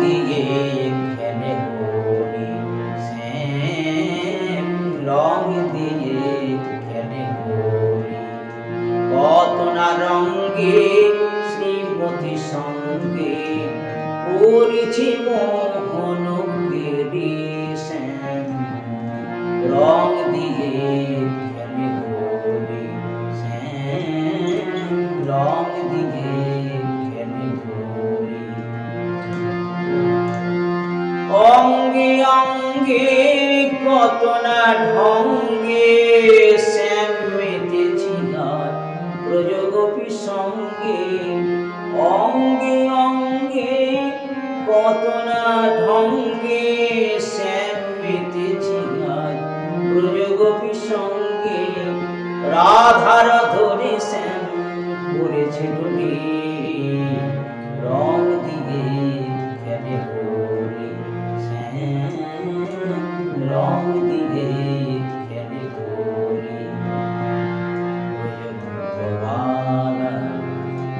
দিয়ে খেলে হোলি শ্যাম, রং দিয়ে খেলে হোলি। কত না রঙে শ্রীমতী সঙ্গে করেছি মোহন কেরি শ্যাম, রং দিয়ে খেলে হোলি শ্যাম, রং দিয়ে খেলে হোলি। অঙ্গে অঙ্গে কত না ঢঙ্গে শ্যাম মেতেছি গান ব্রজগোপী সঙ্গে। অঙ্গে অঙ্গে কত না ঢঙ্গে শ্যাম মেতেছি গান ব্রজগোপী সঙ্গে। রাধার ধরে শ্যাম করেছে ডুলি, রং দিয়ে খেলে হোলি শ্যাম, রং দিয়ে খেলে হোলি। ব্রজপুত্রবালা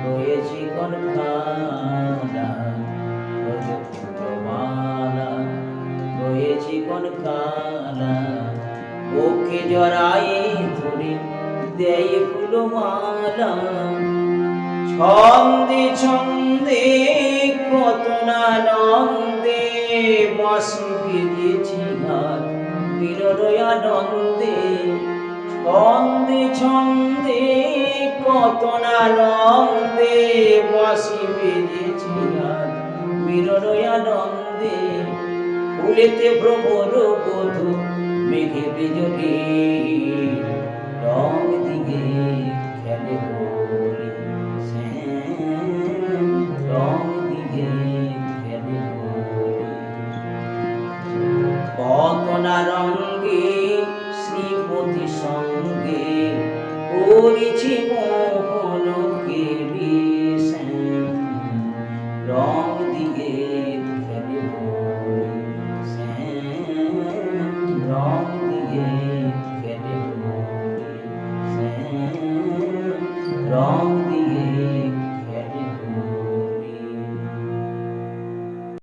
রয়েছি কনকালা, ব্রজপুত্রবালা রয়েছি কনকালা। ওকে জড়াই ধরে দেয় ফুলমালা। ছন্দে ছন্দে কত না নন্দে বাঁশি বেজেছি গান বিরোধ আনন্দে। ছন্দে ছন্দে কত না নন্দে বাঁশি বেজেছি গান বিরোধ আনন্দে। ফুলেতে ভ্রমর বধূ মেঘে বিজলি, রং দিয়ে খেলে হোলি শ্যাম, রং দিয়ে খেলে হোলি। কত না রঙে শ্রীমতী সঙ্গে করেছি মোহন কেলি শ্যাম, রং দিয়ে খেলে হোলি শ্যাম, রং দিয়ে খেলে হোলি শ্যাম, রং